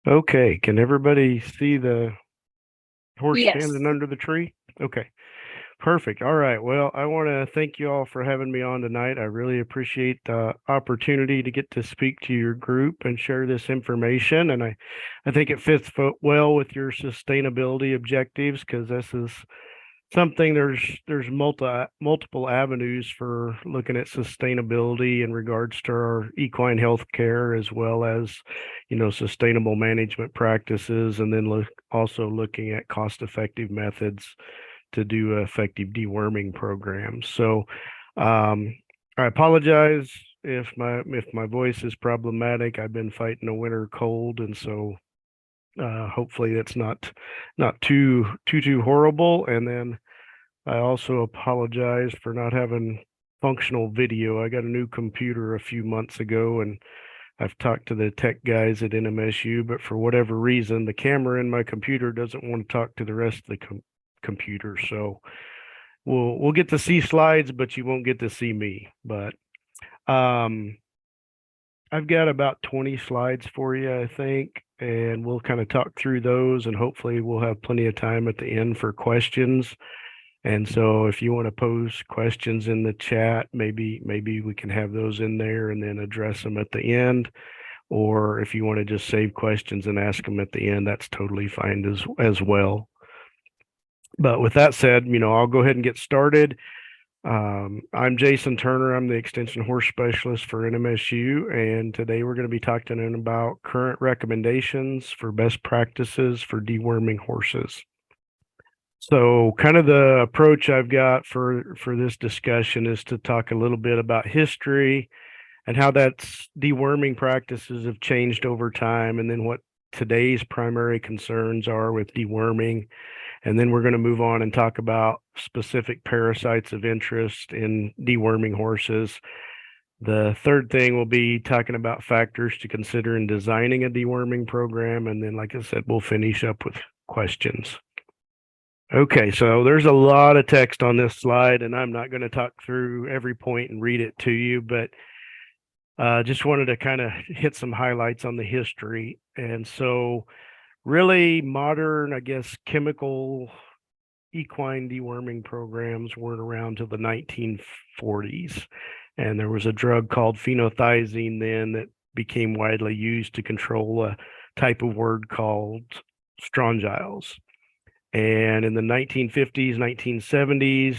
Okay, can everybody see the horse Yes. standing under the tree? Okay, perfect. All right. Well, I want to thank you all for having me on tonight. I really appreciate the opportunity to get to speak to your group and share this information. And I think it fits well with your sustainability objectives because this is something there's multiple avenues for looking at sustainability in regards to our equine health care as well as sustainable management practices, and then also looking at cost effective methods to do effective deworming programs. So I apologize if my voice is problematic. I've been fighting a winter cold, and so hopefully that's not too horrible. And then I also apologize for not having functional video. I got a new computer a few months ago, and I've talked to the tech guys at NMSU, but for whatever reason, the camera in my computer doesn't want to talk to the rest of the computer. So we'll get to see slides, but you won't get to see me. But um, I've got about 20 slides for you, I think, and we'll kind of talk through those, and hopefully we'll have plenty of time at the end for questions. And so if you want to pose questions in the chat, maybe we can have those in there and then address them at the end. Or if you want to just save questions and ask them at the end, that's totally fine as well. But with that said, I'll go ahead and get started. I'm Jason Turner. I'm the Extension Horse Specialist for NMSU, and today we're going to be talking about current recommendations for best practices for deworming horses. So kind of the approach I've got for this discussion is to talk a little bit about history and how that's deworming practices have changed over time, and then what today's primary concerns are with deworming. And then we're going to move on and talk about specific parasites of interest in deworming horses. The third thing will be talking about factors to consider in designing a deworming program. And then, like I said, we'll finish up with questions. Okay, so there's a lot of text on this slide, and I'm not going to talk through every point and read it to you, but just wanted to kind of hit some highlights on the history. And so, really modern, I guess, chemical equine deworming programs weren't around till the 1940s. And there was a drug called phenothiazine then that became widely used to control a type of word called strongyles. And in the 1950s, 1970s,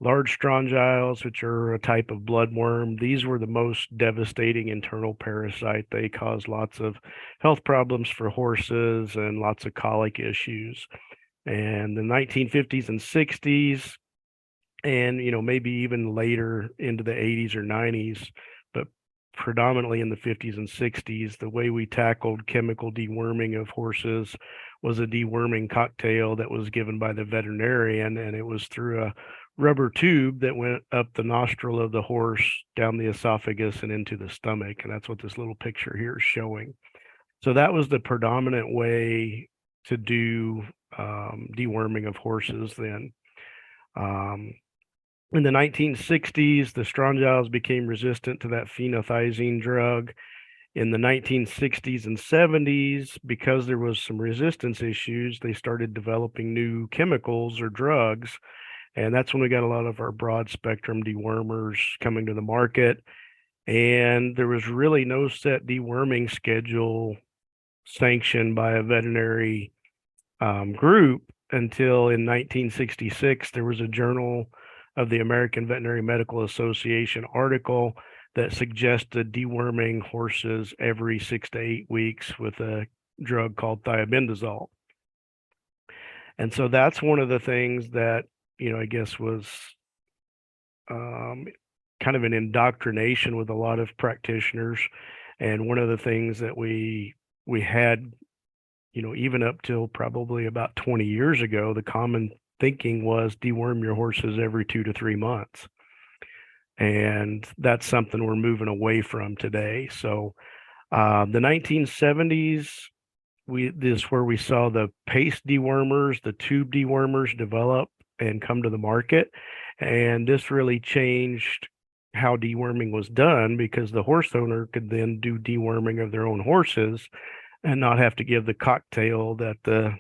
large strongyles, which are a type of bloodworm, these were the most devastating internal parasite. They caused lots of health problems for horses and lots of colic issues. And the 1950s and 60s, and maybe even later into the 80s or 90s, but predominantly in the 50s and 60s, the way we tackled chemical deworming of horses was a deworming cocktail that was given by the veterinarian, and it was through a rubber tube that went up the nostril of the horse, down the esophagus, and into the stomach. And that's what this little picture here is showing. So that was the predominant way to do deworming of horses then. Um, in the 1960s, the strongyles became resistant to that phenothiazine drug. In the 1960s and 70s, because there was some resistance issues, they started developing new chemicals or drugs. And that's when we got a lot of our broad spectrum dewormers coming to the market. And there was really no set deworming schedule sanctioned by a veterinary group until in 1966. There was a Journal of the American Veterinary Medical Association article that suggested deworming horses every 6 to 8 weeks with a drug called thiabendazole. And so that's one of the things that, I guess was um, kind of an indoctrination with a lot of practitioners. And one of the things that we had, even up till probably about 20 years ago, the common thinking was deworm your horses every 2 to 3 months. And that's something we're moving away from today. So the 1970s, this is where we saw the paste dewormers, the tube dewormers develop and come to the market. And this really changed how deworming was done because the horse owner could then do deworming of their own horses and not have to give the cocktail that the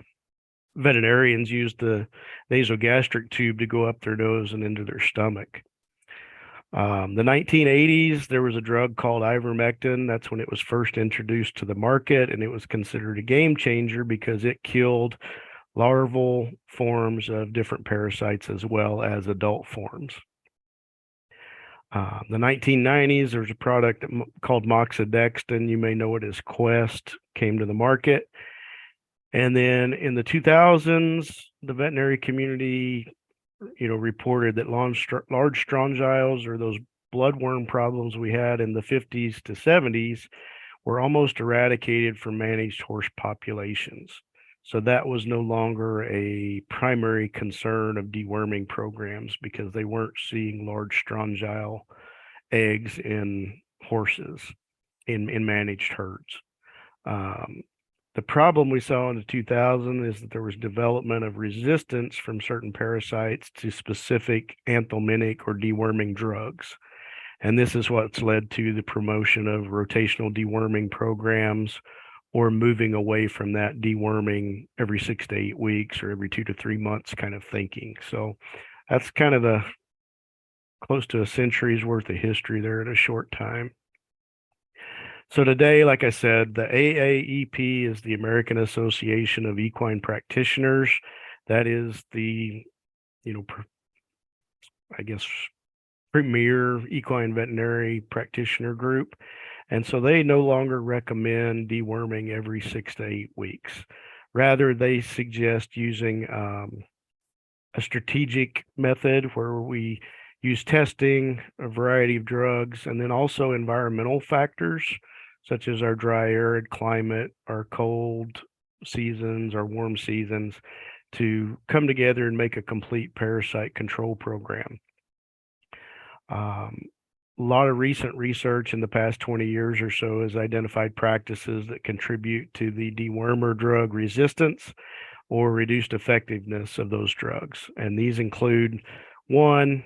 veterinarians use, the nasogastric tube, to go up their nose and into their stomach. The 1980s, there was a drug called ivermectin. That's when it was first introduced to the market, and it was considered a game changer because it killed larval forms of different parasites as well as adult forms. The 1990s, there's a product called moxidectin. You may know it as Quest, came to the market. And then in the 2000s, the veterinary community, reported that large strongyles, or those bloodworm problems we had in the 50s to 70s, were almost eradicated from managed horse populations. So that was no longer a primary concern of deworming programs because they weren't seeing large strongyle eggs in horses in managed herds. Um, the problem we saw in the 2000 is that there was development of resistance from certain parasites to specific anthelmintic or deworming drugs. And this is what's led to the promotion of rotational deworming programs, or moving away from that deworming every 6 to 8 weeks or every 2 to 3 months kind of thinking. So that's kind of the close to a century's worth of history there in a short time. So today, like I said, the AAEP is the American Association of Equine Practitioners. That is the, I guess, premier equine veterinary practitioner group. And so they no longer recommend deworming every 6 to 8 weeks. Rather, they suggest using a strategic method where we use testing, a variety of drugs, and then also environmental factors such as our dry, arid climate, our cold seasons, our warm seasons, to come together and make a complete parasite control program. A lot of recent research in the past 20 years or so has identified practices that contribute to the dewormer drug resistance or reduced effectiveness of those drugs. And these include, one,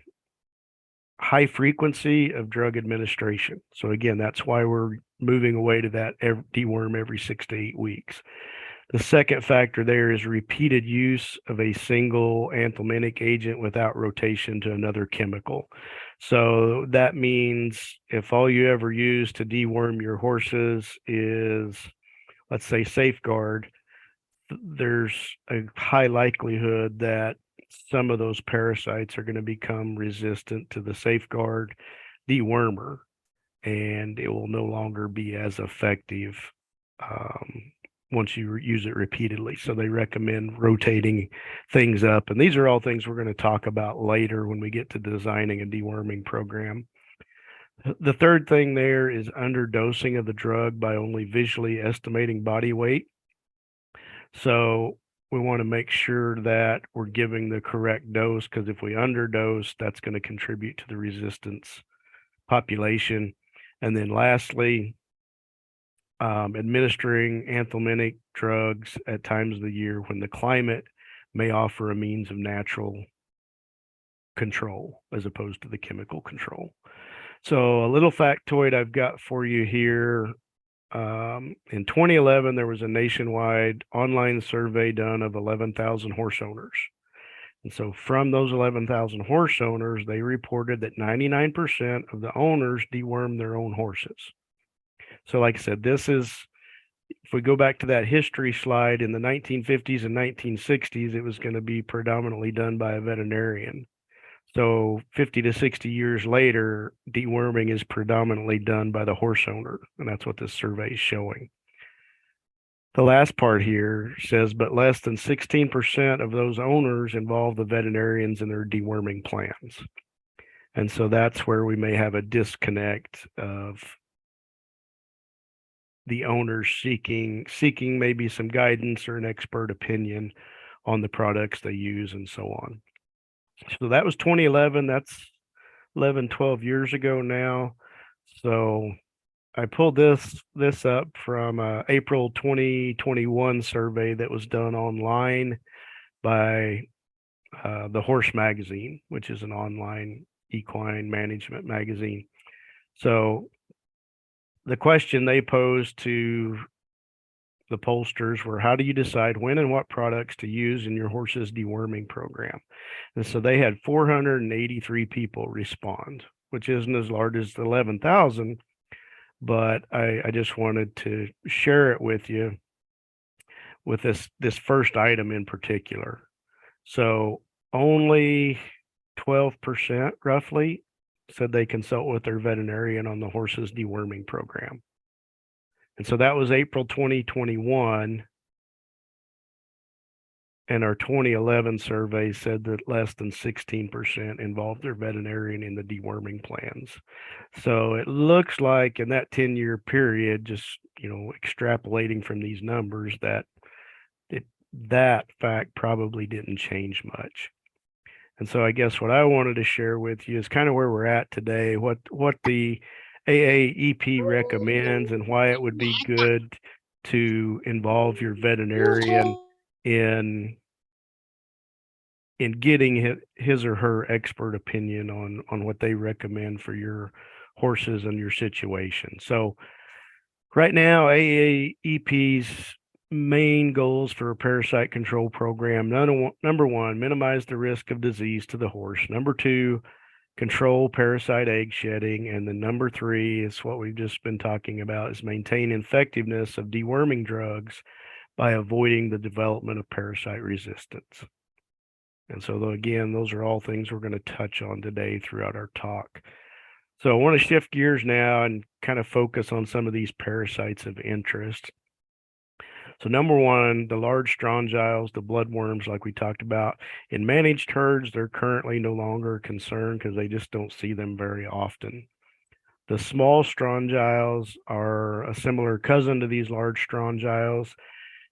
high frequency of drug administration. So again, that's why we're moving away to that deworm every 6 to 8 weeks. The second factor there is repeated use of a single anthelmintic agent without rotation to another chemical. So that means if all you ever use to deworm your horses is, let's say, Safeguard, there's a high likelihood that some of those parasites are going to become resistant to the Safeguard dewormer, and it will no longer be as effective once you use it repeatedly. So they recommend rotating things up. And these are all things we're going to talk about later when we get to designing a deworming program. The third thing there is underdosing of the drug by only visually estimating body weight. So we want to make sure that we're giving the correct dose, because if we underdose, that's going to contribute to the resistance population. And then lastly, administering anthelmintic drugs at times of the year when the climate may offer a means of natural control as opposed to the chemical control. So a little factoid I've got for you here. In 2011, there was a nationwide online survey done of 11,000 horse owners. And so from those 11,000 horse owners, they reported that 99% of the owners dewormed their own horses. So like I said, this is, if we go back to that history slide, in the 1950s and 1960s, it was going to be predominantly done by a veterinarian. So 50 to 60 years later, deworming is predominantly done by the horse owner, and that's what this survey is showing. The last part here says, but less than 16% of those owners involve the veterinarians in their deworming plans. And so that's where we may have a disconnect of the owners seeking maybe some guidance or an expert opinion on the products they use and so on. So that was 2011. That's 12 years ago now. So I pulled this up from April 2021 survey that was done online by the Horse Magazine, which is an online equine management magazine. So the question they posed to the pollsters were, how do you decide when and what products to use in your horse's deworming program? And so they had 483 people respond, which isn't as large as the 11,000, but I just wanted to share it with you with this first item in particular. So only 12% roughly said they consult with their veterinarian on the horse's deworming program. And so that was April 2021. And our 2011 survey said that less than 16% involved their veterinarian in the deworming plans. So it looks like in that 10-year period, just, extrapolating from these numbers, that fact probably didn't change much. And so I guess what I wanted to share with you is kind of where we're at today, what the AAEP recommends and why it would be good to involve your veterinarian in getting his or her expert opinion on what they recommend for your horses and your situation. So right now, AAEP's main goals for a parasite control program: number one, minimize the risk of disease to the horse. Number two, control parasite egg shedding. And then number three is what we've just been talking about, is maintain effectiveness of deworming drugs by avoiding the development of parasite resistance. And so again, those are all things we're going to touch on today throughout our talk. So I want to shift gears now and kind of focus on some of these parasites of interest. So number one, the large strongyles, the bloodworms, like we talked about. In managed herds, they're currently no longer a concern because they just don't see them very often. The small strongyles are a similar cousin to these large strongyles,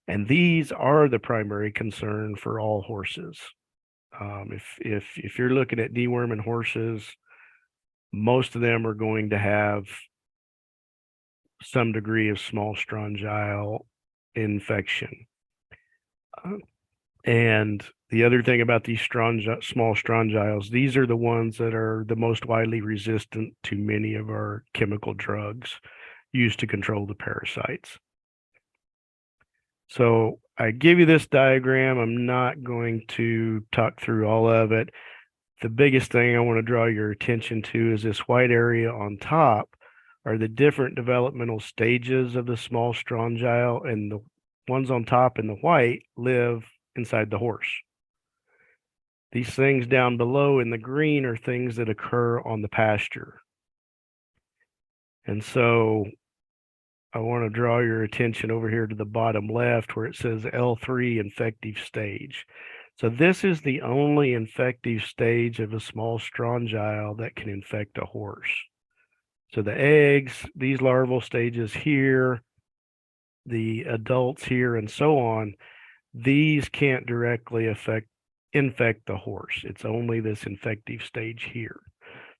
and these are the primary concern for all horses. If you're looking at deworming horses, most of them are going to have some degree of small strongyle infection. And the other thing about these small strongyles, these are the ones that are the most widely resistant to many of our chemical drugs used to control the parasites. So I give you this diagram. I'm not going to talk through all of it. The biggest thing I want to draw your attention to is this white area on top are the different developmental stages of the small strongyle, and the ones on top in the white live inside the horse. These things down below in the green are things that occur on the pasture. And so I want to draw your attention over here to the bottom left where it says L3 infective stage. So this is the only infective stage of a small strongyle that can infect a horse. So the eggs, these larval stages here, the adults here, and so on, these can't directly infect the horse. It's only this infective stage here.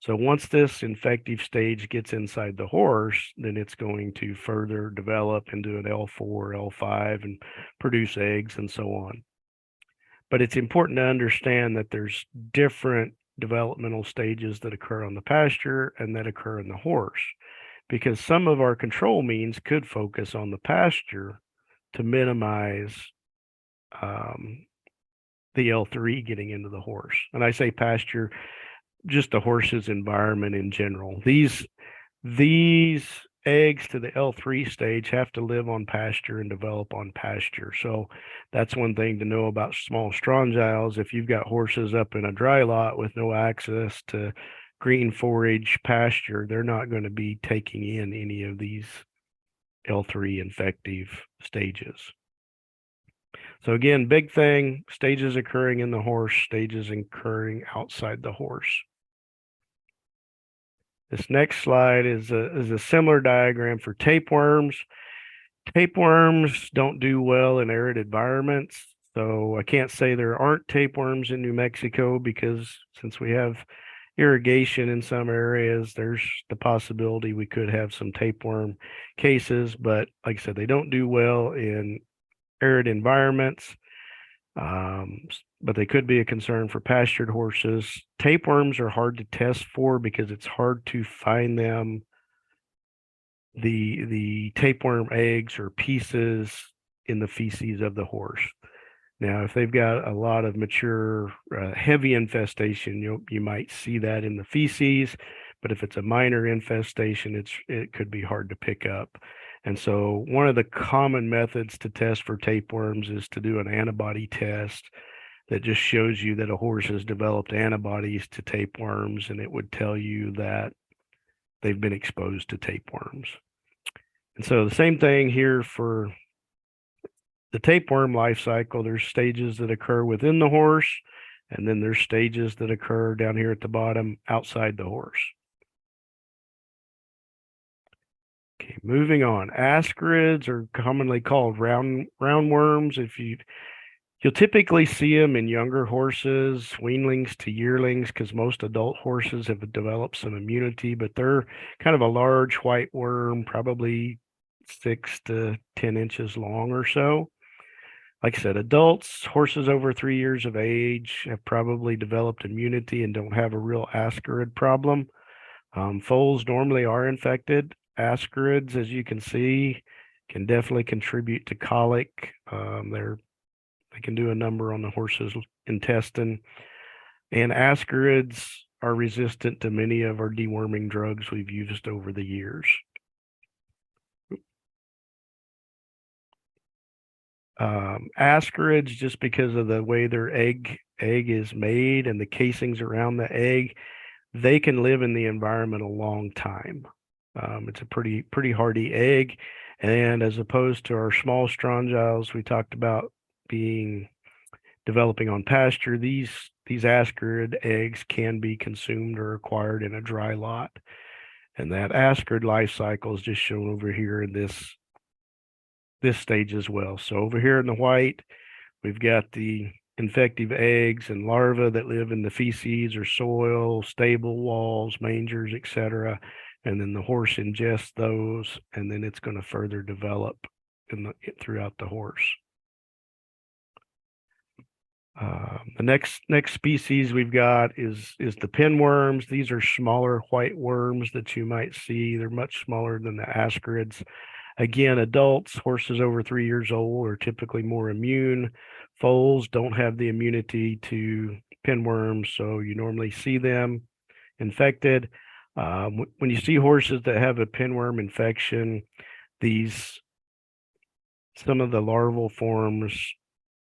So once this infective stage gets inside the horse, then it's going to further develop into an L4, L5, and produce eggs and so on. But it's important to understand that there's different developmental stages that occur on the pasture and that occur in the horse, because some of our control means could focus on the pasture to minimize the L3 getting into the horse. And I say pasture, just the horse's environment in general. These eggs to the L3 stage have to live on pasture and develop on pasture. So that's one thing to know about small strongyles. If you've got horses up in a dry lot with no access to green forage pasture, they're not going to be taking in any of these L3 infective stages. So again, big thing, stages occurring in the horse, stages occurring outside the horse. This next slide is a similar diagram for tapeworms. Tapeworms don't do well in arid environments. So I can't say there aren't tapeworms in New Mexico, because since we have irrigation in some areas, there's the possibility we could have some tapeworm cases. But like I said, they don't do well in arid environments. But they could be a concern for pastured horses. Tapeworms are hard to test for because it's hard to find them, the tapeworm eggs or pieces in the feces of the horse. Now, if they've got a lot of mature, heavy infestation, you might see that in the feces, but if it's a minor infestation, it could be hard to pick up. And so one of the common methods to test for tapeworms is to do an antibody test that just shows you that a horse has developed antibodies to tapeworms, and it would tell you that they've been exposed to tapeworms. And so the same thing here for the tapeworm life cycle. There's stages that occur within the horse, and then there's stages that occur down here at the bottom outside the horse. Okay, moving on. Ascarids are commonly called roundworms. You'll typically see them in younger horses, weanlings to yearlings, because most adult horses have developed some immunity, but they're kind of a large white worm, probably 6 to 10 inches long or so. Like I said, adults, horses over 3 years of age, have probably developed immunity and don't have a real ascarid problem. Foals normally are infected. Ascarids, as you can see, can definitely contribute to colic. They can do a number on the horse's intestine. And ascarids are resistant to many of our deworming drugs we've used over the years. Ascarids, just because of the way their egg is made and the casings around the egg, they can live in the environment a long time. It's a pretty hardy egg, and as opposed to our small strongyles we talked about developing on pasture, these ascarid eggs can be consumed or acquired in a dry lot, and that ascarid life cycle is just shown over here in this stage as well. So over here in the white, we've got the infective eggs and larvae that live in the feces or soil, stable walls, mangers, etc. And then the horse ingests those, and then it's going to further develop throughout the horse. The next species we've got is the pinworms. These are smaller white worms that you might see. They're much smaller than the ascarids. Again, adults, horses over 3 years old, are typically more immune. Foals don't have the immunity to pinworms, so you normally see them infected. When you see horses that have a pinworm infection, some of the larval forms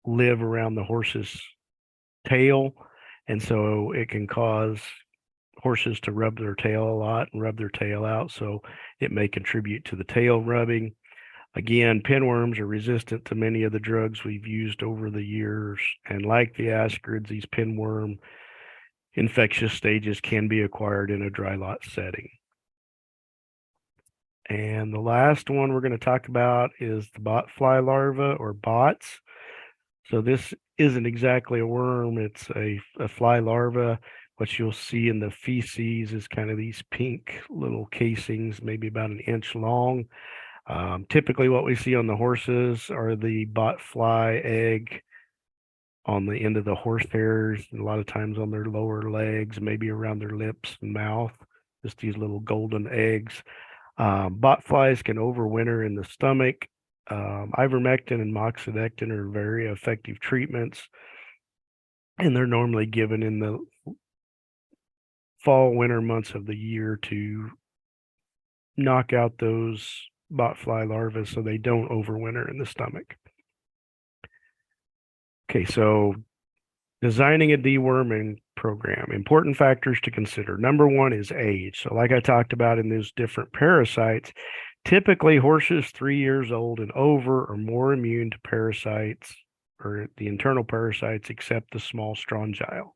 live around the horse's tail, and so it can cause horses to rub their tail a lot and rub their tail out, so it may contribute to the tail rubbing. Again, pinworms are resistant to many of the drugs we've used over the years, and like the ascarids, these pinworm infectious stages can be acquired in a dry lot setting. And the last one we're going to talk about is the botfly larva, or bots. So this isn't exactly a worm, it's a fly larva. What you'll see in the feces is kind of these pink little casings, maybe about an inch long. Typically what we see on the horses are the botfly egg on the end of the horse hairs, and a lot of times on their lower legs, maybe around their lips and mouth, just these little golden eggs. Botflies can overwinter in the stomach. Ivermectin and moxidectin are very effective treatments, and they're normally given in the fall, winter months of the year to knock out those botfly larvae so they don't overwinter in the stomach. Okay, so designing a deworming program, important factors to consider. Number one is age. So like I talked about in those different parasites, typically horses 3 years old and over are more immune to parasites, or the internal parasites, except the small strongyle.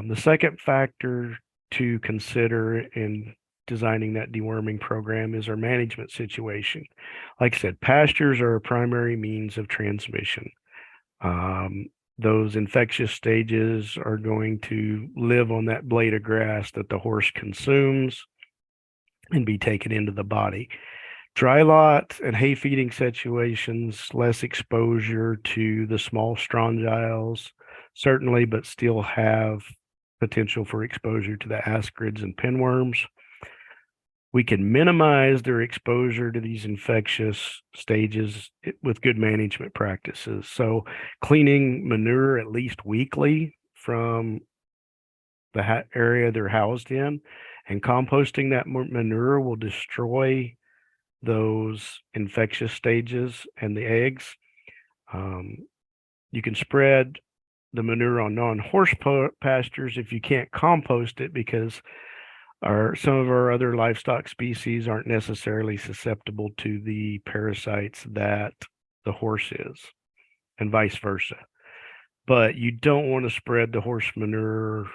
The second factor to consider in designing that deworming program is our management situation. Like I said, pastures are a primary means of transmission. Those infectious stages are going to live on that blade of grass that the horse consumes and be taken into the body. Dry lot and hay feeding situations, less exposure to the small strongyles, certainly, but still have potential for exposure to the ascarids and pinworms. We can minimize their exposure to these infectious stages with good management practices. So cleaning manure at least weekly from the area they're housed in, and composting that manure will destroy those infectious stages and the eggs. Um, you can spread the manure on non-horse pastures if you can't compost it, because some of our other livestock species aren't necessarily susceptible to the parasites that the horse is, and vice versa. But you don't want to spread the horse manure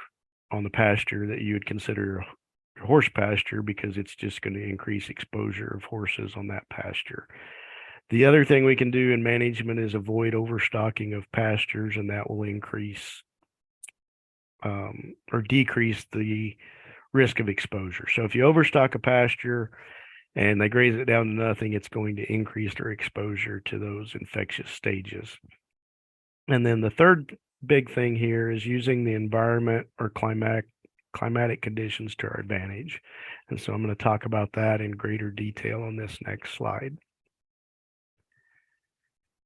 on the pasture that you would consider your horse pasture, because it's just going to increase exposure of horses on that pasture. The other thing we can do in management is avoid overstocking of pastures, and that will increase or decrease the risk of exposure. So if you overstock a pasture and they graze it down to nothing, it's going to increase their exposure to those infectious stages. And then the third big thing here is using the environment or climatic conditions to our advantage. And so I'm going to talk about that in greater detail on this next slide.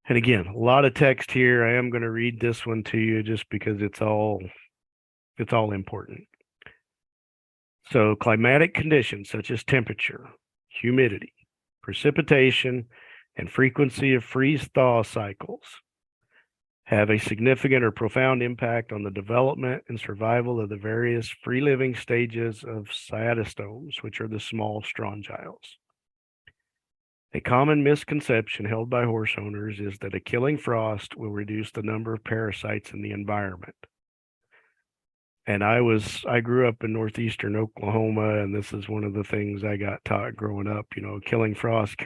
And again, a lot of text here. I am going to read this one to you just because it's all important. So climatic conditions such as temperature, humidity, precipitation, and frequency of freeze-thaw cycles have a significant or profound impact on the development and survival of the various free-living stages of cyatostomes, which are the small strongyles. A common misconception held by horse owners is that a killing frost will reduce the number of parasites in the environment. And I grew up in northeastern Oklahoma, and this is one of the things I got taught growing up. Killing frost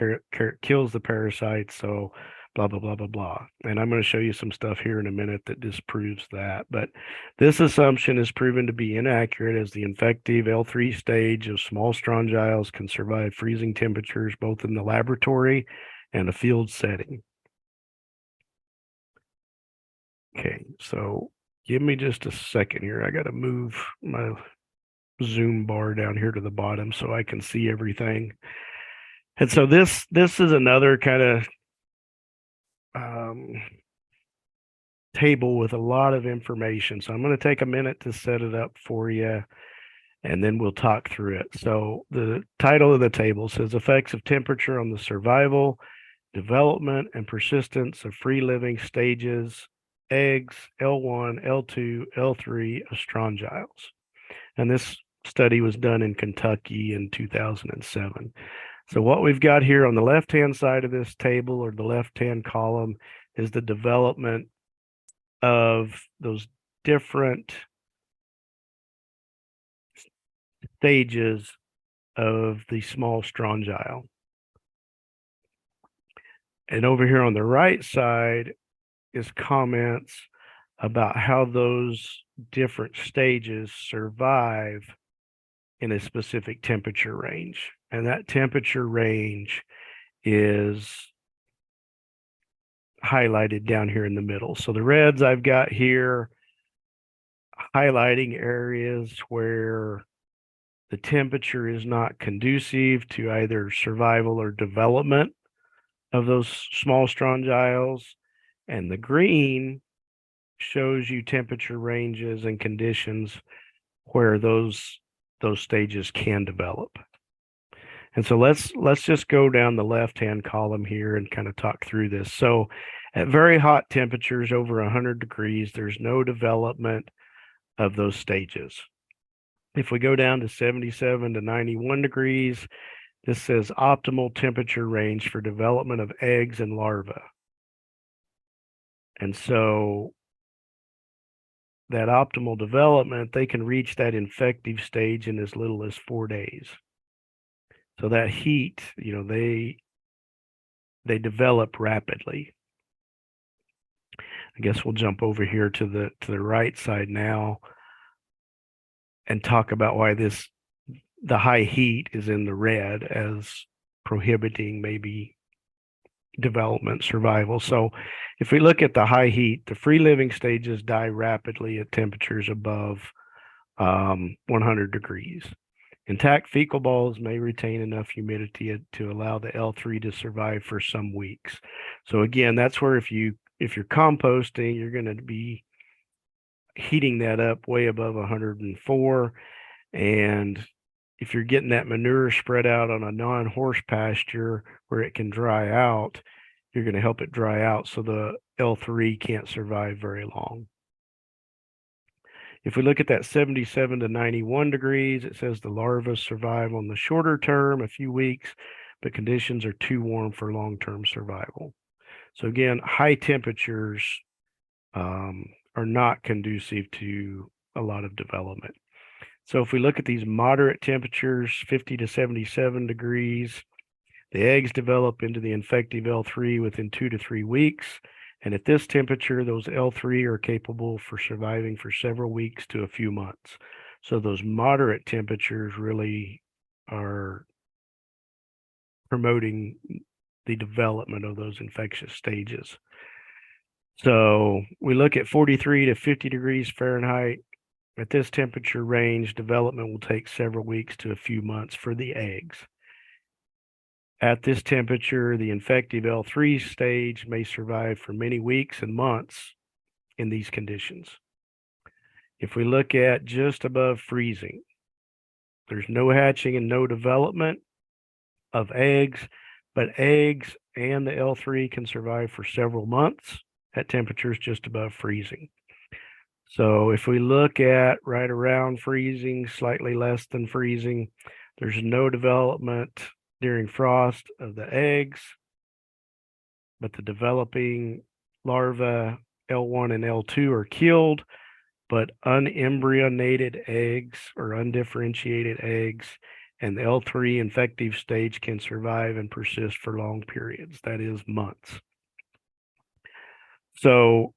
kills the parasites, so blah blah blah blah blah. And I'm going to show you some stuff here in a minute that disproves that. But this assumption is proven to be inaccurate, as the infective L3 stage of small strongyles can survive freezing temperatures both in the laboratory and a field setting. Okay, so give me just a second here. I got to move my zoom bar down here to the bottom so I can see everything. And so this is another kind of table with a lot of information. So I'm going to take a minute to set it up for you, and then we'll talk through it. So the title of the table says effects of temperature on the survival, development, and persistence of free-living stages, eggs, L1, L2, L3 of strongyles. And this study was done in Kentucky in 2007. So what we've got here on the left-hand side of this table, or the left-hand column, is the development of those different stages of the small strongyle. And over here on the right side is comments about how those different stages survive in a specific temperature range. And that temperature range is highlighted down here in the middle. So the reds I've got here highlighting areas where the temperature is not conducive to either survival or development of those small strongyles. And the green shows you temperature ranges and conditions where those stages can develop. And so let's just go down the left-hand column here and kind of talk through this. So at very hot temperatures over 100 degrees, there's no development of those stages. If we go down to 77 to 91 degrees, this says optimal temperature range for development of eggs and larvae. And so that optimal development, they can reach that infective stage in as little as 4 days. So that heat, they develop rapidly. I guess we'll jump over here to the right side now and talk about why the high heat is in the red as prohibiting maybe development survival. So if we look at the high heat, the free living stages die rapidly at temperatures above 100 degrees. Intact fecal balls may retain enough humidity to allow the L3 to survive for some weeks. So again, that's where if you're composting, you're going to be heating that up way above 104. And if you're getting that manure spread out on a non-horse pasture where it can dry out, you're going to help it dry out so the L3 can't survive very long. If we look at that 77 to 91 degrees, it says the larvae survive on the shorter term, a few weeks, but conditions are too warm for long-term survival. So again, high temperatures are not conducive to a lot of development. So if we look at these moderate temperatures, 50 to 77 degrees, the eggs develop into the infective L3 within 2 to 3 weeks. And at this temperature, those L3 are capable for surviving for several weeks to a few months. So those moderate temperatures really are promoting the development of those infectious stages. So we look at 43 to 50 degrees Fahrenheit. At this temperature range, development will take several weeks to a few months for the eggs. At this temperature, the infective L3 stage may survive for many weeks and months in these conditions. If we look at just above freezing, there's no hatching and no development of eggs, but eggs and the L3 can survive for several months at temperatures just above freezing. So if we look at right around freezing, slightly less than freezing, there's no development during frost of the eggs, but the developing larvae L1 and L2 are killed, but unembryonated eggs or undifferentiated eggs and the L3 infective stage can survive and persist for long periods, that is months. So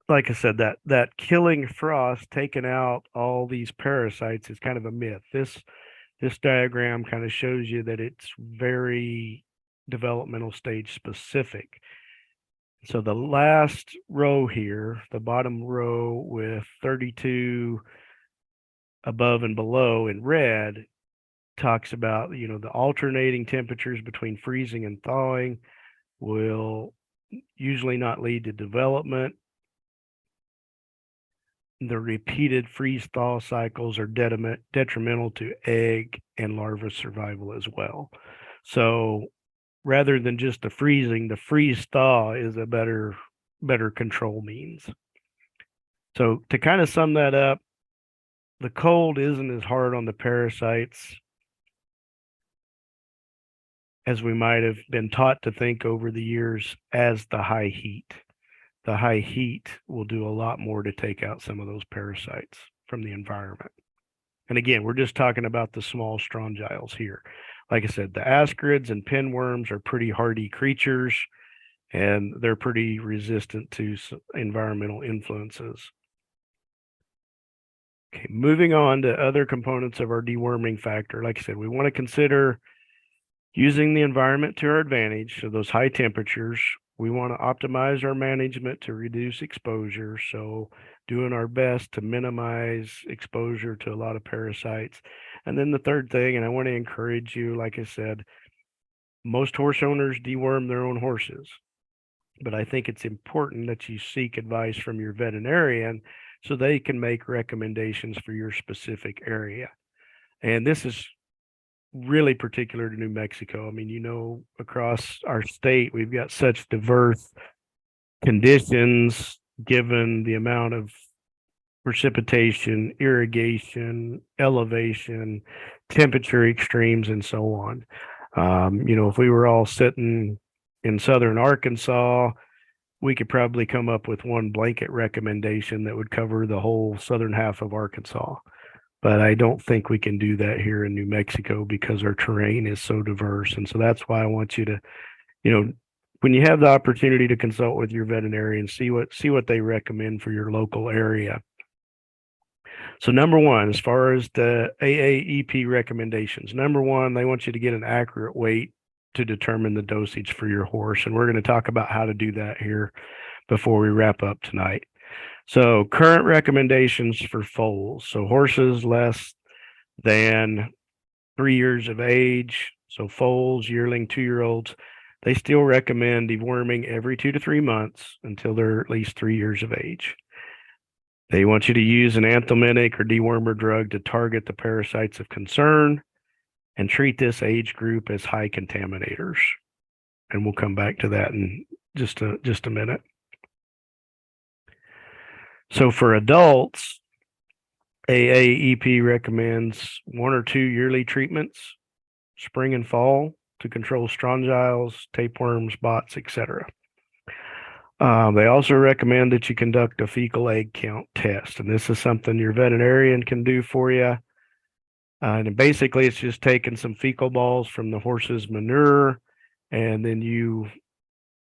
like I said, that killing frost, taking out all these parasites is kind of a myth. This diagram kind of shows you that it's very developmental stage specific. So the last row here, the bottom row with 32 above and below in red, talks about, the alternating temperatures between freezing and thawing will usually not lead to development. The repeated freeze-thaw cycles are detrimental to egg and larva survival as well. So rather than just the freezing, the freeze-thaw is a better control means. So to kind of sum that up, the cold isn't as hard on the parasites as we might have been taught to think over the years as the high heat. The high heat will do a lot more to take out some of those parasites from the environment. And again, we're just talking about the small strongyles here. Like I said, the ascarids and pinworms are pretty hardy creatures, and they're pretty resistant to environmental influences. Okay, moving on to other components of our deworming factor. Like I said, we want to consider using the environment to our advantage. So those high temperatures, we want to optimize our management to reduce exposure. So doing our best to minimize exposure to a lot of parasites. And then the third thing, and I want to encourage you, like I said, most horse owners deworm their own horses, but I think it's important that you seek advice from your veterinarian so they can make recommendations for your specific area. And this is really particular to New Mexico. I mean, across our state, we've got such diverse conditions given the amount of precipitation, irrigation, elevation, temperature extremes, and so on. If we were all sitting in southern Arkansas, we could probably come up with one blanket recommendation that would cover the whole southern half of Arkansas. But I don't think we can do that here in New Mexico because our terrain is so diverse. And so that's why I want you to, when you have the opportunity to consult with your veterinarian, see what they recommend for your local area. So number one, as far as the AAEP recommendations, number one, they want you to get an accurate weight to determine the dosage for your horse. And we're going to talk about how to do that here before we wrap up tonight. So current recommendations for foals. So horses less than 3 years of age. So foals, yearling, 2-year-olds, they still recommend deworming every 2 to 3 months until they're at least 3 years of age. They want you to use an anthelmintic or dewormer drug to target the parasites of concern and treat this age group as high contaminators. And we'll come back to that in just a minute. So for adults, AAEP recommends 1 or 2 yearly treatments, spring and fall, to control strongyles, tapeworms, bots, etc. They also recommend that you conduct a fecal egg count test, and this is something your veterinarian can do for you. And basically, it's just taking some fecal balls from the horse's manure, and then you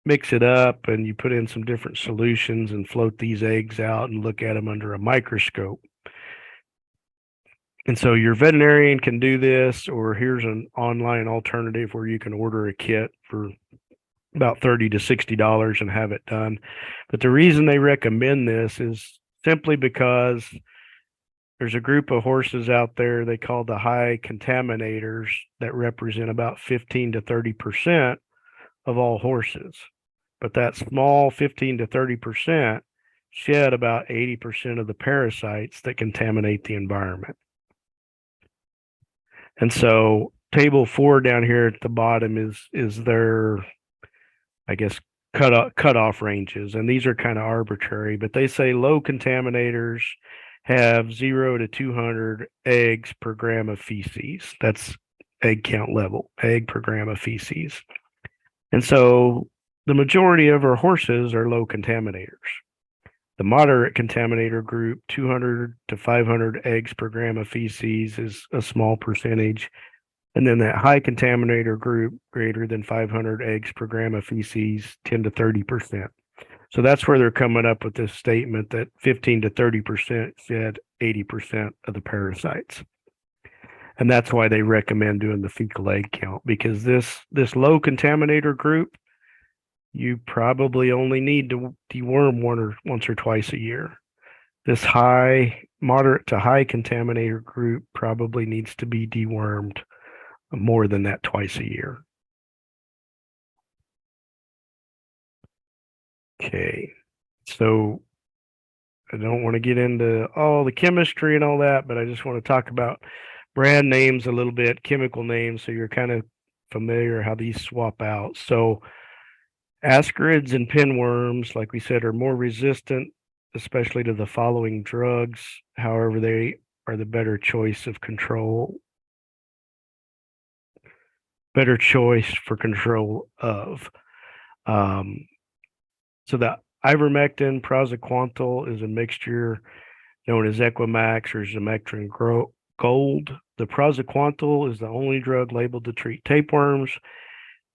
mix it up and you put in some different solutions and float these eggs out and look at them under a microscope. And so your veterinarian can do this, or here's an online alternative where you can order a kit for about $30 to $60 and have it done. But the reason they recommend this is simply because there's a group of horses out there they call the high contaminators that represent about 15 to 30% of all horses. But that small 15 to 30% shed about 80% of the parasites that contaminate the environment. And so table 4 down here at the bottom is their, I guess, cutoff ranges, and these are kind of arbitrary, but they say low contaminators have 0 to 200 eggs per gram of feces. That's egg count level, egg per gram of feces. And so the majority of our horses are low contaminators. The moderate contaminator group, 200 to 500 eggs per gram of feces, is a small percentage. And then that high contaminator group, greater than 500 eggs per gram of feces, 10 to 30%. So that's where they're coming up with this statement that 15 to 30% shed 80% of the parasites. And that's why they recommend doing the fecal egg count, because this low contaminator group, you probably only need to deworm once or twice a year. This moderate to high contaminator group probably needs to be dewormed more than that twice a year. Okay, so I don't want to get into all the chemistry and all that, but I just want to talk about brand names a little bit, chemical names, so you're kind of familiar how these swap out. So ascarids and pinworms, like we said, are more resistant, especially to the following drugs. However, they are the better choice for control of. So the ivermectin praziquantel is a mixture known as Equimax or Zomectrin Gold. The praziquantel is the only drug labeled to treat tapeworms,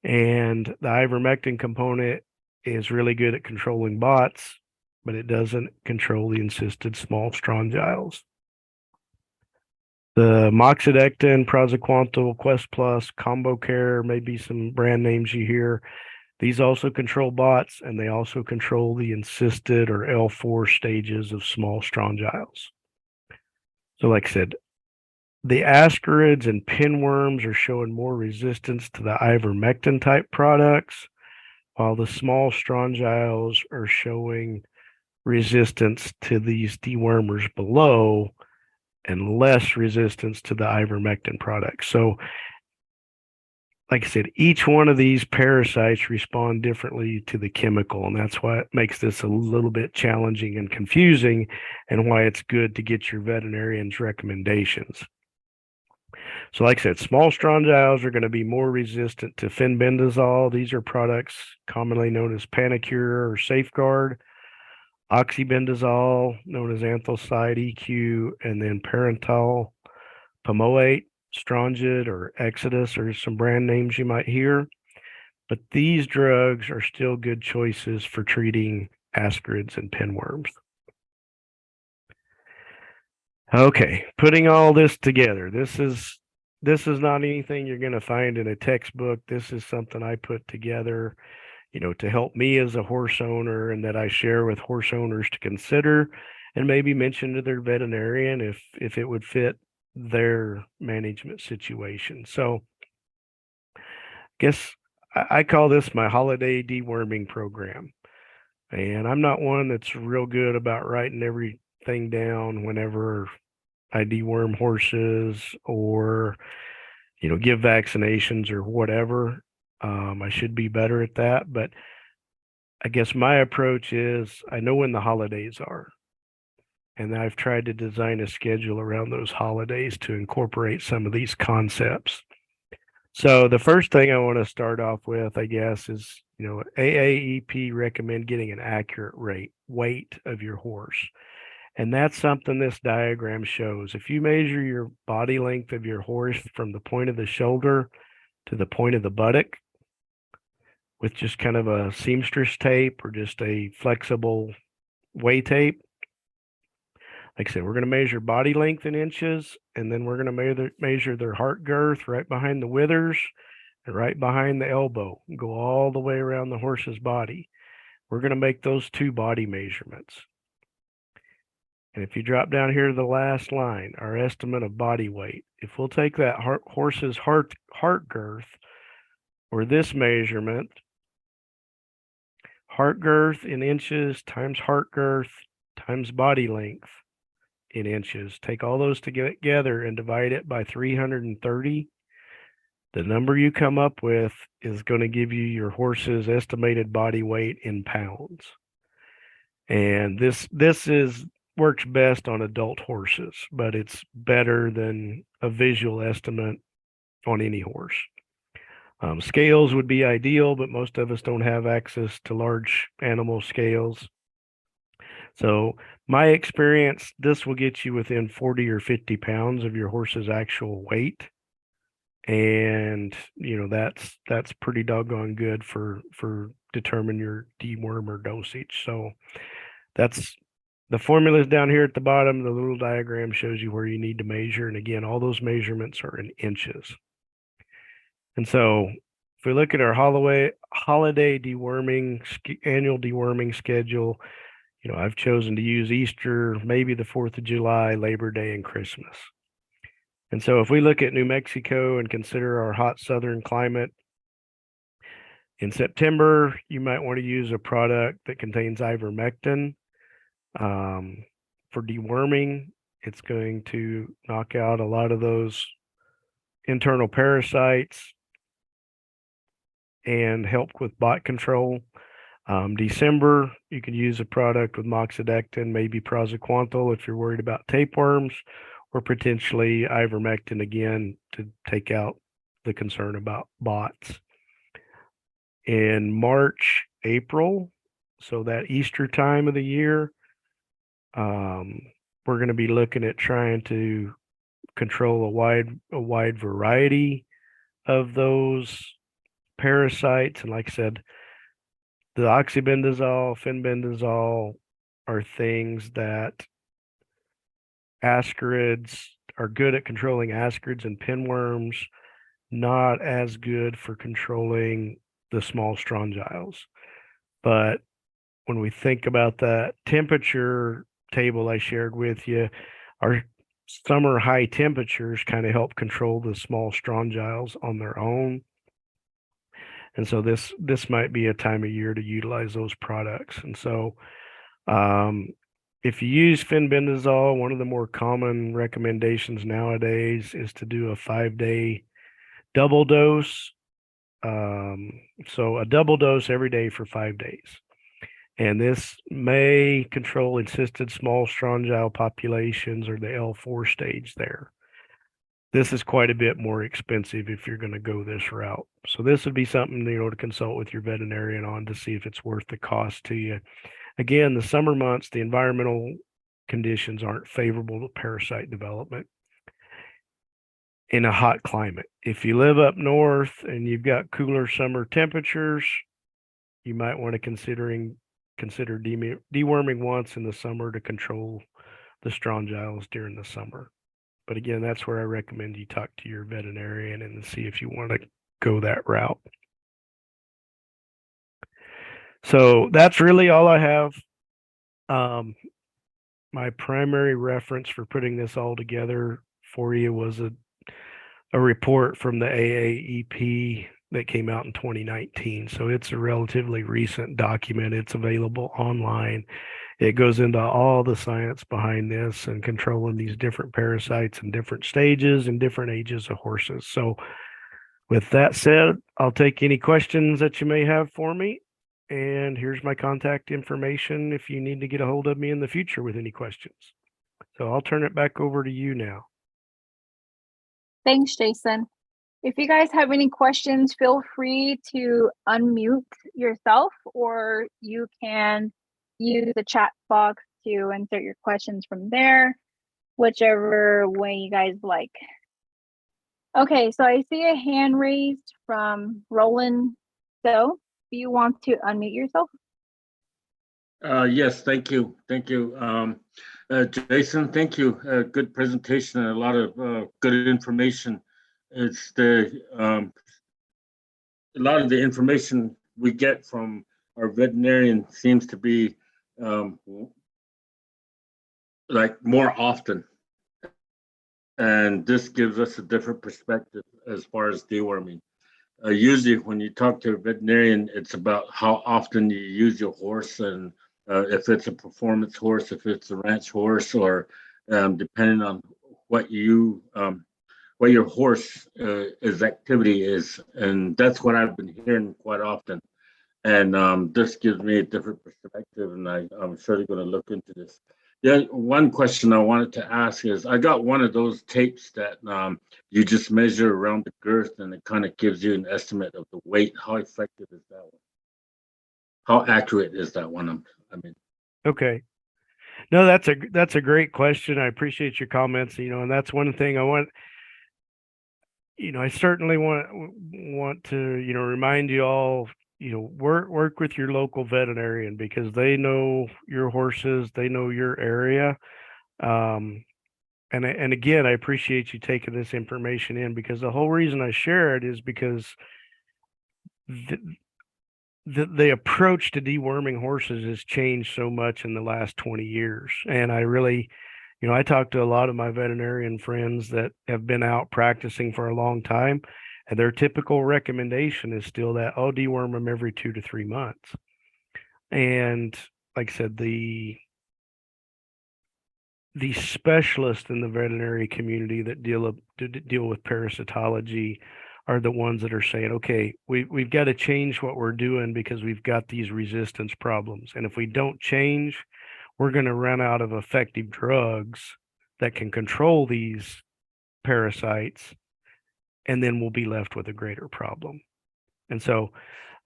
and the ivermectin component is really good at controlling bots, but it doesn't control the encysted small strongyles. The moxidectin, praziquantel, Quest Plus, Combo Care, maybe some brand names you hear. These also control bots, and they also control the encysted or L4 stages of small strongyles. So like I said, the ascarids and pinworms are showing more resistance to the ivermectin type products, while the small strongyles are showing resistance to these dewormers below and less resistance to the ivermectin products. So like I said, each one of these parasites respond differently to the chemical, and that's why it makes this a little bit challenging and confusing, and why it's good to get your veterinarian's recommendations. So like I said, small strongyles are going to be more resistant to fenbendazole. These are products commonly known as Panacur or Safeguard, oxybendazole, known as Anthracite EQ, and then parental pomoate, Strongid, or Exodus, or some brand names you might hear. But these drugs are still good choices for treating ascarids and pinworms. Okay, putting all this together, this is not anything you're going to find in a textbook. This is something I put together, to help me as a horse owner, and that I share with horse owners to consider and maybe mention to their veterinarian if it would fit their management situation. So guess I call this my holiday deworming program. And I'm not one that's real good about writing everything down whenever I deworm horses or, give vaccinations or whatever. I should be better at that, but I guess my approach is I know when the holidays are, and I've tried to design a schedule around those holidays to incorporate some of these concepts. So the first thing I want to start off with, I guess, is, AAEP recommend getting an accurate weight of your horse. And that's something this diagram shows. If you measure your body length of your horse from the point of the shoulder to the point of the buttock with just kind of a seamstress tape or just a flexible weigh tape, like I said, we're going to measure body length in inches, and then we're going to measure their heart girth right behind the withers and right behind the elbow, go all the way around the horse's body. We're going to make those two body measurements. And if you drop down here to the last line, our estimate of body weight, if we'll take that horse's heart girth, or this measurement, heart girth in inches times heart girth times body length in inches, take all those together and divide it by 330, the number you come up with is going to give you your horse's estimated body weight in pounds. And this is works best on adult horses, but it's better than a visual estimate on any horse. Scales would be ideal, but most of us don't have access to large animal scales. So my experience, this will get you within 40 or 50 pounds of your horse's actual weight. And that's pretty doggone good for determining your dewormer dosage. So that's the formula is down here at the bottom. The little diagram shows you where you need to measure. And again, all those measurements are in inches. And so if we look at our holiday deworming annual deworming schedule, I've chosen to use Easter, maybe the 4th of July, Labor Day, and Christmas. And so if we look at New Mexico and consider our hot southern climate, in September, you might want to use a product that contains ivermectin. For deworming, it's going to knock out a lot of those internal parasites and help with bot control. December, you could use a product with moxidectin, maybe praziquantel if you're worried about tapeworms, or potentially ivermectin again to take out the concern about bots. In March, April, so that Easter time of the year, we're going to be looking at trying to control a wide variety of those parasites. And like I said, the oxybendazole, fenbendazole are things that ascarids are good at controlling ascarids and pinworms, not as good for controlling the small strongyles. But when we think about that temperature table I shared with you, our summer high temperatures kind of help control the small strongyles on their own. And so this might be a time of year to utilize those products. And so if you use fenbendazole, one of the more common recommendations nowadays is to do a 5-day double dose. So a double dose every day for 5 days. And this may control encysted small strongyle populations or the L4 stage there. This is quite a bit more expensive if you're going to go this route. So this would be something, to consult with your veterinarian on to see if it's worth the cost to you. Again, the summer months, the environmental conditions aren't favorable to parasite development in a hot climate. If you live up north and you've got cooler summer temperatures, you might want to consider deworming once in the summer to control the strongyles during the summer. But again, that's where I recommend you talk to your veterinarian and see if you want to go that route. So that's really all I have. My primary reference for putting this all together for you was a report from the AAEP that came out in 2019. So it's a relatively recent document. It's available online. It goes into all the science behind this and controlling these different parasites in different stages and different ages of horses. So with that said, I'll take any questions that you may have for me. And here's my contact information if you need to get a hold of me in the future with any questions. So I'll turn it back over to you now. Thanks, Jason. If you guys have any questions, feel free to unmute yourself, or you can use the chat box to insert your questions from there, whichever way you guys like. Okay, so I see a hand raised from Roland. So, do you want to unmute yourself? Yes, thank you. Thank you. Jason, thank you. Good presentation and a lot of good information. It's a lot of the information we get from our veterinarian seems to be like more often. And this gives us a different perspective as far as deworming. Usually when you talk to a veterinarian, it's about how often you use your horse and if it's a performance horse, if it's a ranch horse, or depending on what you what your horse his activity is, and that's what I've been hearing quite often. And this gives me a different perspective, and I'm surely going to look into this. Yeah, one question I wanted to ask is, I got one of those tapes that you just measure around the girth, and it kind of gives you an estimate of the weight. How effective is that one? How accurate is that one? Okay. No, that's a great question. I appreciate your comments, and that's one thing I want, I certainly want to, remind you all, work with your local veterinarian because they know your horses, they know your area. And again, I appreciate you taking this information in, because the whole reason I share it is because the approach to deworming horses has changed so much in the last 20 years. And I really, I talk to a lot of my veterinarian friends that have been out practicing for a long time, and their typical recommendation is still that, oh, deworm them every 2 to 3 months. And like I said, the specialists in the veterinary community that deal with parasitology are the ones that are saying, okay, we've got to change what we're doing because we've got these resistance problems. And if we don't change, we're going to run out of effective drugs that can control these parasites, and then we'll be left with a greater problem. And so,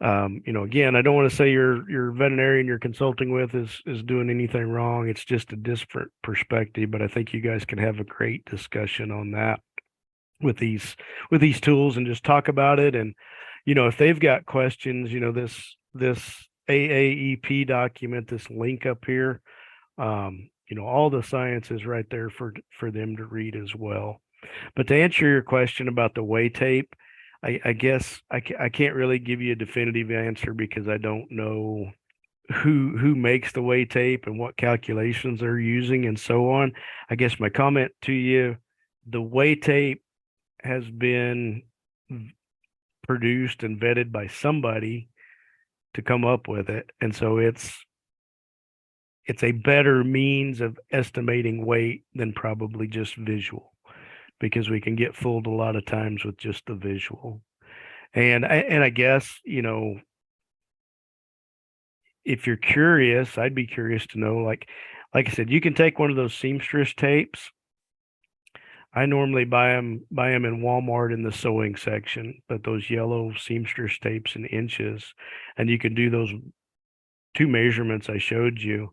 again, I don't want to say your veterinarian you're consulting with is doing anything wrong. It's just a different perspective, but I think you guys can have a great discussion on that with these tools and just talk about it. And if they've got questions, this AAEP document, this link up here, all the science is right there for them to read as well. But to answer your question about the whey tape, I guess I can't really give you a definitive answer because I don't know who makes the whey tape and what calculations they're using and so on. I guess my comment to you, the whey tape has been produced and vetted by somebody to come up with it. And so it's a better means of estimating weight than probably just visual, because we can get fooled a lot of times with just the visual. And I guess, if you're curious, I'd be curious to know, like I said, you can take one of those seamstress tapes. I normally buy them in Walmart in the sewing section, but those yellow seamstress tapes in inches, and you can do those 2 measurements I showed you,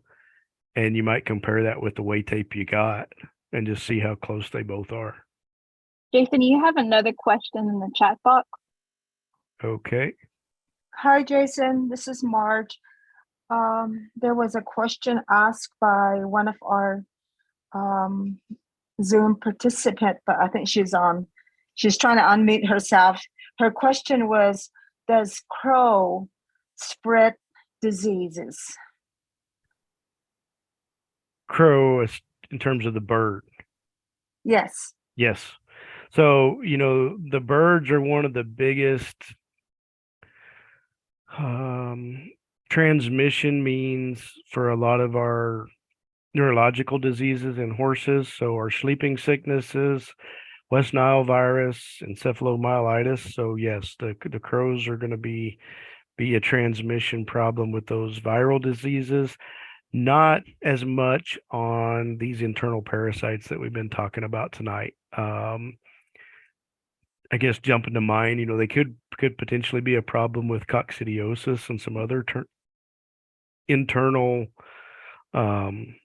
and you might compare that with the weight tape you got and just see how close they both are. Jason, you have another question in the chat box. Okay. Hi, Jason. This is Marge. There was a question asked by one of our Zoom participant, but I think she's trying to unmute herself. Her question was, does crow spread diseases? Crow, in terms of the bird. Yes. Yes. So, the birds are one of the biggest transmission means for a lot of our neurological diseases in horses. So our sleeping sicknesses, West Nile virus, encephalomyelitis. So yes, the crows are going to be a transmission problem with those viral diseases. Not as much on these internal parasites that we've been talking about tonight. I guess jumping to mind, they could potentially be a problem with coccidiosis and some other internal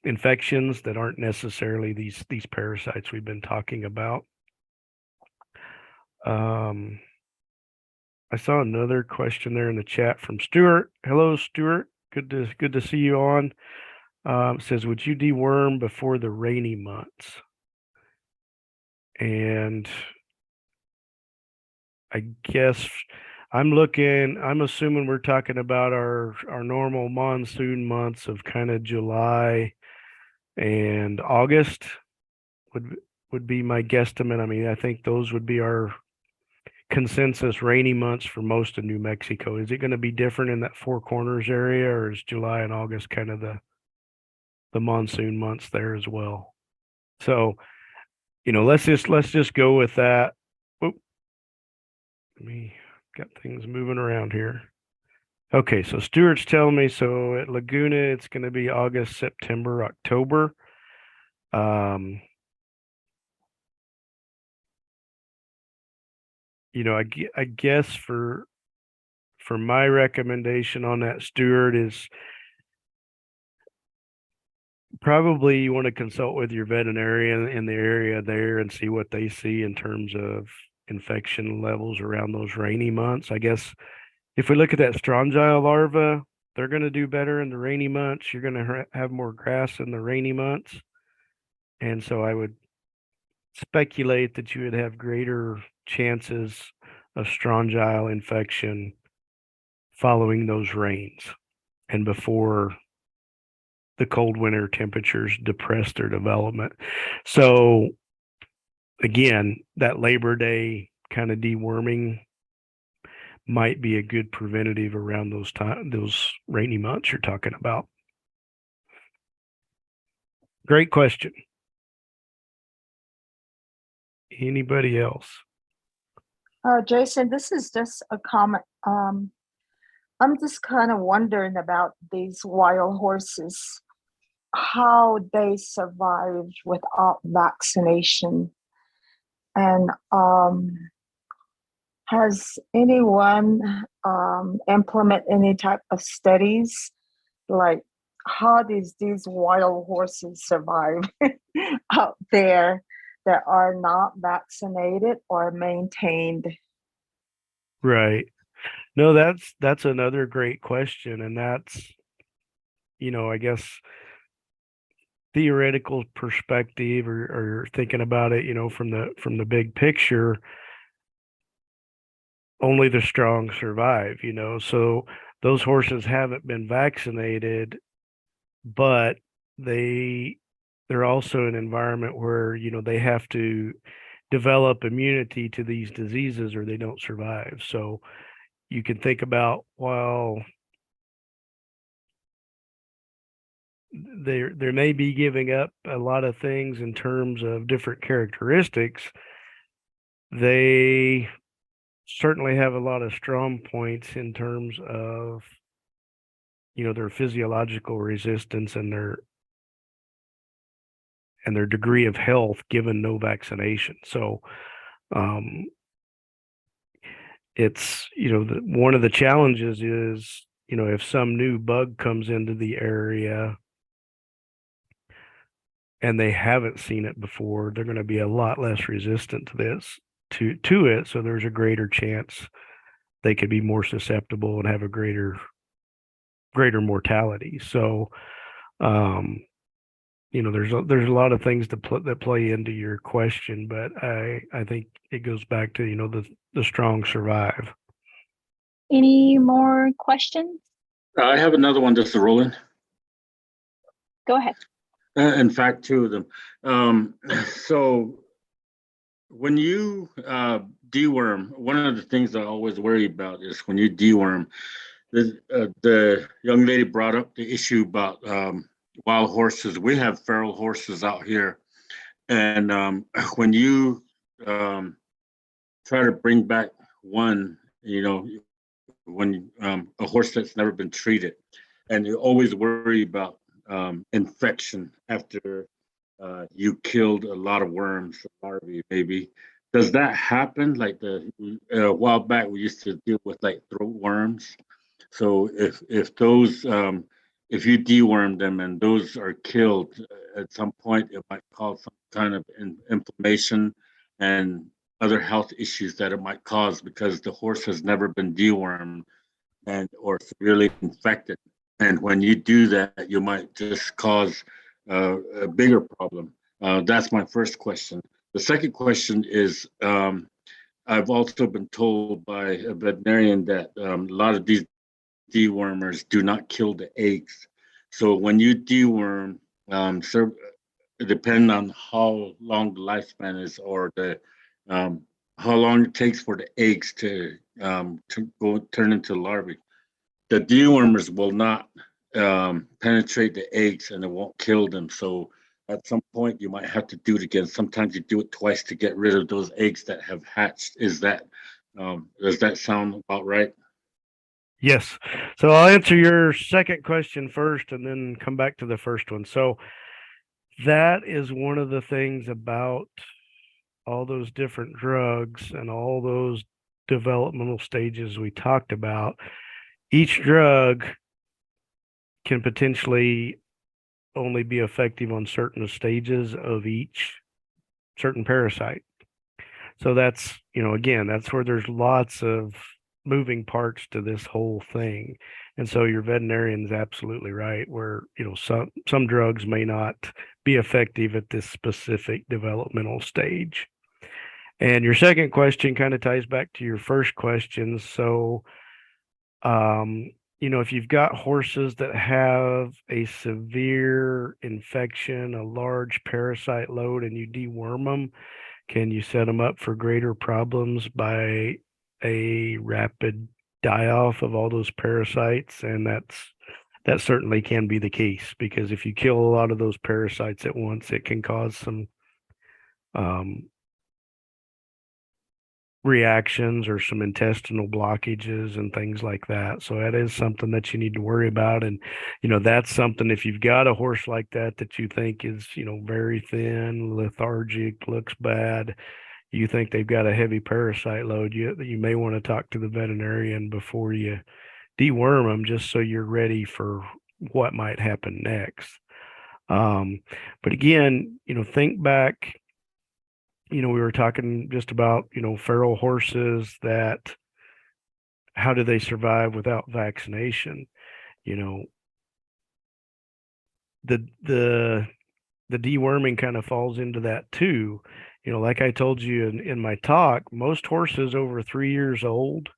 infections that aren't necessarily these parasites we've been talking about. I saw another question there in the chat from Stuart. Hello, Stuart. Good to see you on. It says, would you deworm before the rainy months? And I guess I'm assuming we're talking about our normal monsoon months of kind of July and August would be my guesstimate. I mean, I think those would be our consensus rainy months for most of New Mexico. Is it going to be different in that Four Corners area, or is July and August kind of the monsoon months there as well? So, let's just go with that. Whoop. Let me got things moving around here. Okay, so Stuart's telling me, so at Laguna it's going to be August, September, October. I guess for my recommendation on that, Stuart, is probably you want to consult with your veterinarian in the area there and see what they see in terms of infection levels around those rainy months. I guess if we look at that strongyle larva, they're going to do better in the rainy months. You're going to have more grass in the rainy months. And so I would speculate that you would have greater chances of strongyle infection following those rains and before the cold winter temperatures depress their development. So again, that Labor Day kind of deworming might be a good preventative around those rainy months you're talking about. Great question. Anybody else? Jason, this is just a comment. I'm just kind of wondering about these wild horses, how they survived without vaccination. And has anyone implement any type of studies, like how these wild horses survive out there that are not vaccinated or maintained? Right. No, that's another great question, and that's, I guess theoretical perspective or thinking about it, from the big picture, only the strong survive, So those horses haven't been vaccinated, but they're also in an environment where, they have to develop immunity to these diseases or they don't survive. So you can think about, well, they may be giving up a lot of things in terms of different characteristics. They certainly have a lot of strong points in terms of, their physiological resistance and their degree of health given no vaccination. So it's, one of the challenges is, if some new bug comes into the area and they haven't seen it before, they're going to be a lot less resistant to it. So there's a greater chance they could be more susceptible and have a greater mortality. So, there's a lot of things that play into your question, but I think it goes back to, the strong survive. Any more questions? I have another one just to roll in. Go ahead. In fact, two of them. So when you deworm, one of the things I always worry about is when you deworm. The young lady brought up the issue about wild horses. We have feral horses out here, and when you um, try to bring back one, when a horse that's never been treated, and you always worry about infection after you killed a lot of worms, larvae, maybe. Does that happen? Like a while back, we used to deal with like throat worms. So if you deworm them and those are killed at some point, it might cause some kind of inflammation and other health issues that it might cause because the horse has never been dewormed and or severely infected. And when you do that, you might just cause a bigger problem. That's my first question. The second question is I've also been told by a veterinarian that a lot of these dewormers do not kill the eggs. So when you deworm, depending on how long the lifespan is or the how long it takes for the eggs to go turn into larvae, the dewormers will not penetrate the eggs and it won't kill them. So at some point you might have to do it again. Sometimes you do it twice to get rid of those eggs that have hatched. Is that does that sound about right? Yes. So I'll answer your second question first and then come back to the first one. So that is one of the things about all those different drugs and all those developmental stages we talked about. Each drug can potentially only be effective on certain stages of each certain parasite. So that's, again, that's where there's lots of moving parts to this whole thing. And so your veterinarian's absolutely right, where, some drugs may not be effective at this specific developmental stage. And your second question kind of ties back to your first question. So, if you've got horses that have a severe infection, a large parasite load, and you deworm them, can you set them up for greater problems by a rapid die off of all those parasites? And that certainly can be the case, because if you kill a lot of those parasites at once, it can cause some reactions or some intestinal blockages and things like that. So that is something that you need to worry about. And, that's something, if you've got a horse like that you think is, very thin, lethargic, looks bad, you think they've got a heavy parasite load, you may want to talk to the veterinarian before you deworm them, just so you're ready for what might happen next. But again, think back, we were talking just about, feral horses, that how do they survive without vaccination? You know, the deworming kind of falls into that too. Like I told you in my talk, most horses over 3 years old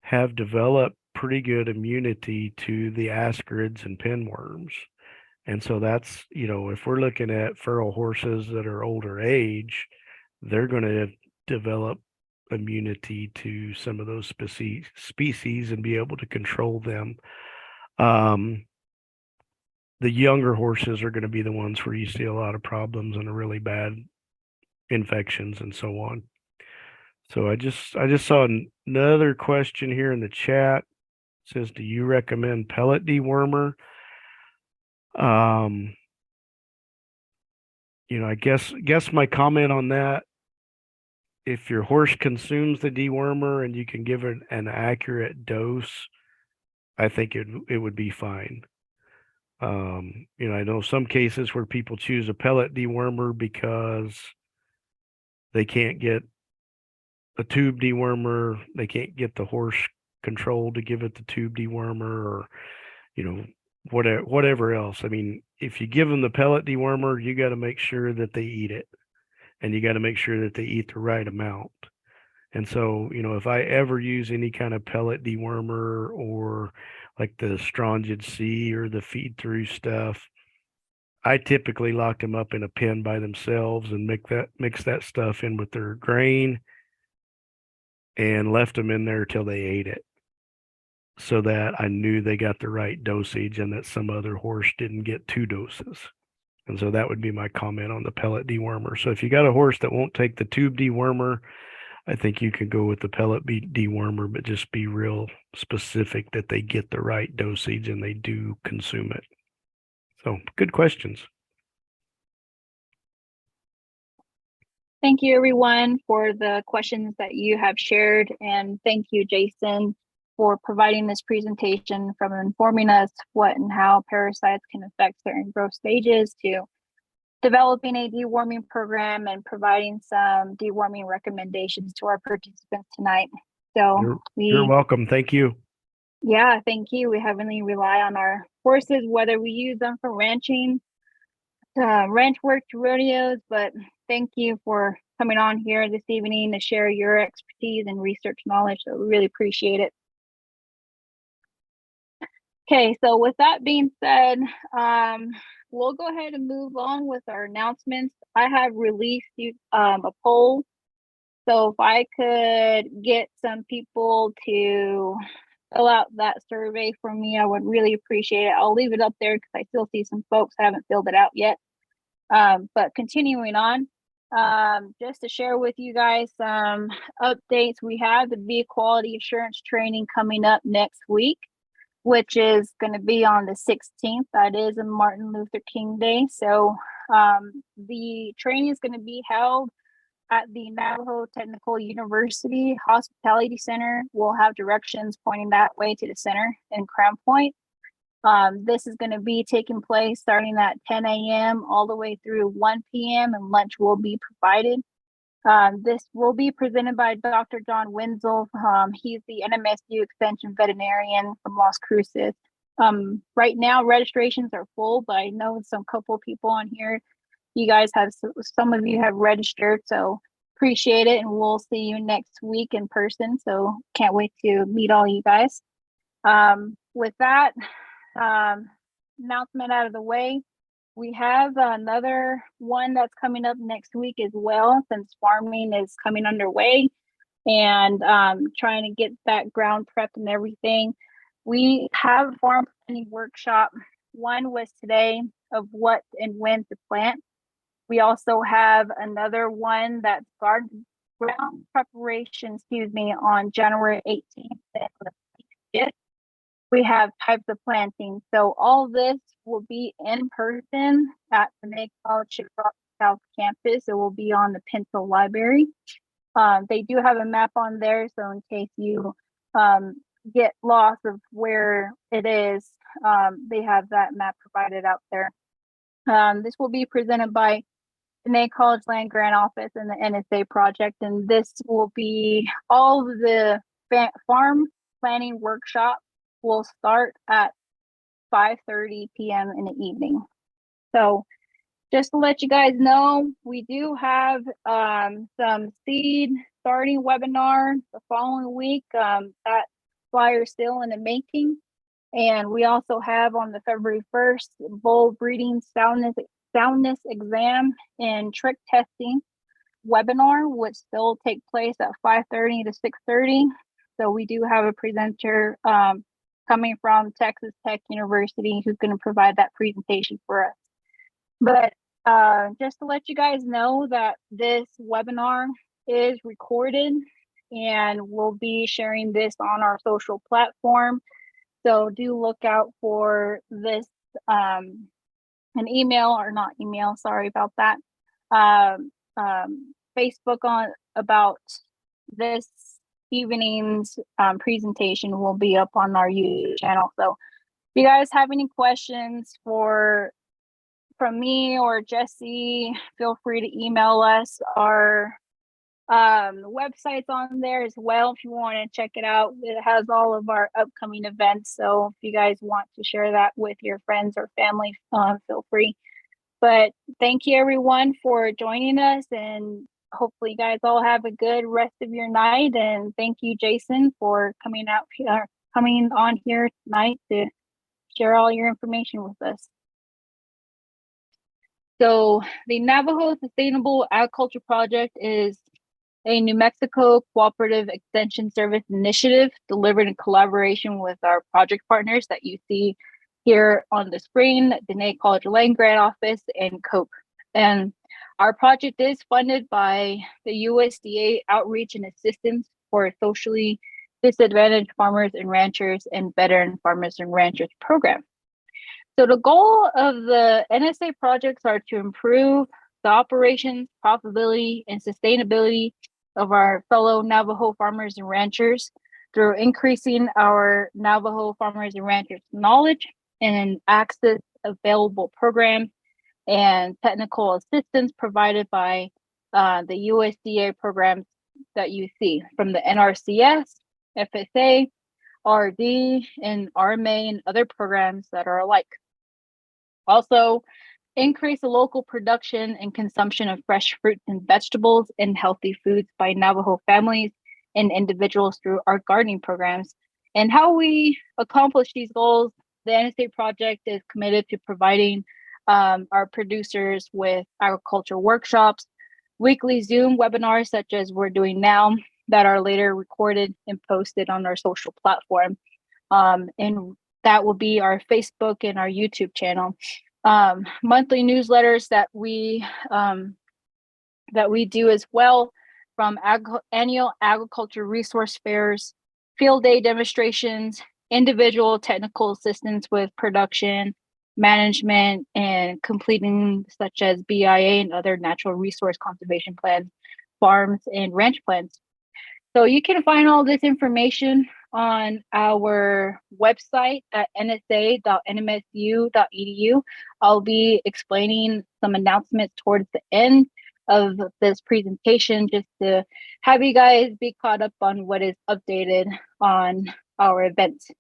have developed pretty good immunity to the ascarids and pinworms. And so that's, if we're looking at feral horses that are older age, they're going to develop immunity to some of those species and be able to control them. The younger horses are going to be the ones where you see a lot of problems and really bad infections and so on. So I just saw another question here in the chat. It says, do you recommend pellet dewormer? I guess my comment on that, if your horse consumes the dewormer and you can give it an accurate dose, I think it would be fine. I know some cases where people choose a pellet dewormer because they can't get a tube dewormer, they can't get the horse controlled to give it the tube dewormer, or whatever else. I mean, if you give them the pellet dewormer, you got to make sure that they eat it, and you got to make sure that they eat the right amount. And so, if I ever use any kind of pellet dewormer or like the Strongid C or the feed through stuff, I typically locked them up in a pen by themselves and mix that stuff in with their grain and left them in there till they ate it, so that I knew they got the right dosage and that some other horse didn't get 2 doses. And so that would be my comment on the pellet dewormer. So if you got a horse that won't take the tube dewormer, I think you could go with the pellet dewormer, but just be real specific that they get the right dosage and they do consume it. So good questions. Thank you, everyone, for the questions that you have shared. And thank you, Jason, for providing this presentation, from informing us what and how parasites can affect certain growth stages to developing a deworming program and providing some deworming recommendations to our participants tonight. So You're welcome. Thank you. Yeah, thank you. We heavily rely on our horses, whether we use them for ranching, ranch work to rodeos, but thank you for coming on here this evening to share your expertise and research knowledge. So we really appreciate it. Okay, so with that being said, we'll go ahead and move on with our announcements. I have released a poll. So if I could get some people to fill out that survey for me, I would really appreciate it. I'll leave it up there because I still see some folks haven't filled it out yet. But continuing on, just to share with you guys some updates, we have the bee quality assurance training coming up next week, which is going to be on the 16th. That is a Martin Luther King Day. So the training is going to be held at the Navajo Technical University Hospitality Center. We'll have directions pointing that way to the center in Crown Point. This is going to be taking place starting at 10 a.m. all the way through 1 p.m. and lunch will be provided. This will be presented by Dr. John Wenzel. He's the NMSU Extension veterinarian from Las Cruces. Right now, registrations are full, but I know some couple people on here. You guys have, some of you have registered, so appreciate it. And we'll see you next week in person. So can't wait to meet all you guys. With that announcement out of the way, we have another one that's coming up next week as well, since farming is coming underway and trying to get that ground prepped and everything. We have a farm planning workshop. One was today of what and when to plant. We also have another one that's garden ground preparation, on January 18th. We have types of planting. So all this will be in person at the May College Shiprock South Campus. It will be on the Pencil Library. They do have a map on there, so in case you get lost of where it is, they have that map provided out there. This will be presented by the May College Land Grant Office and the NSA project, and this will be all of the farm planning workshop will start at 5:30 p.m. in the evening. So just to let you guys know, we do have some seed starting webinar the following week. That flyer is still in the making. And we also have on the February 1st, bull breeding soundness exam and trick testing webinar, which still take place at 5:30 to 6:30. So we do have a presenter coming from Texas Tech University who's going to provide that presentation for us. But just to let you guys know that this webinar is recorded and we'll be sharing this on our social platform. So do look out for this, an email or not email, sorry about that. Facebook on about this evening's presentation will be up on our YouTube channel. So if you guys have any questions from me or Jesse, feel free to email us. Our website's on there as well if you want to check it out. It has all of our upcoming events, so if you guys want to share that with your friends or family, feel free. But thank you everyone for joining us, and hopefully you guys all have a good rest of your night. And thank you, Jason, for coming on here tonight to share all your information with us. So the Navajo Sustainable Agriculture Project is a New Mexico Cooperative Extension Service initiative delivered in collaboration with our project partners that you see here on the screen, Dene College of Land Grant Office and COPE. And our project is funded by the USDA Outreach and Assistance for Socially Disadvantaged Farmers and Ranchers and Veteran Farmers and Ranchers program. So the goal of the NSA projects are to improve the operations, profitability, and sustainability of our fellow Navajo farmers and ranchers through increasing our Navajo farmers and ranchers knowledge and access available programs and technical assistance provided by the USDA programs that you see from the NRCS, FSA, RD, and RMA, and other programs that are alike. Also, increase the local production and consumption of fresh fruits and vegetables and healthy foods by Navajo families and individuals through our gardening programs. And how we accomplish these goals, the NSA project is committed to providing our producers with agriculture workshops, weekly Zoom webinars such as we're doing now that are later recorded and posted on our social platform. And that will be our Facebook and our YouTube channel. Monthly newsletters that we do as well, from annual agriculture resource fairs, field day demonstrations, individual technical assistance with production, management, and completing such as BIA and other natural resource conservation plans, farms, and ranch plans. So you can find all this information on our website at nsa.nmsu.edu. I'll be explaining some announcements towards the end of this presentation just to have you guys be caught up on what is updated on our events.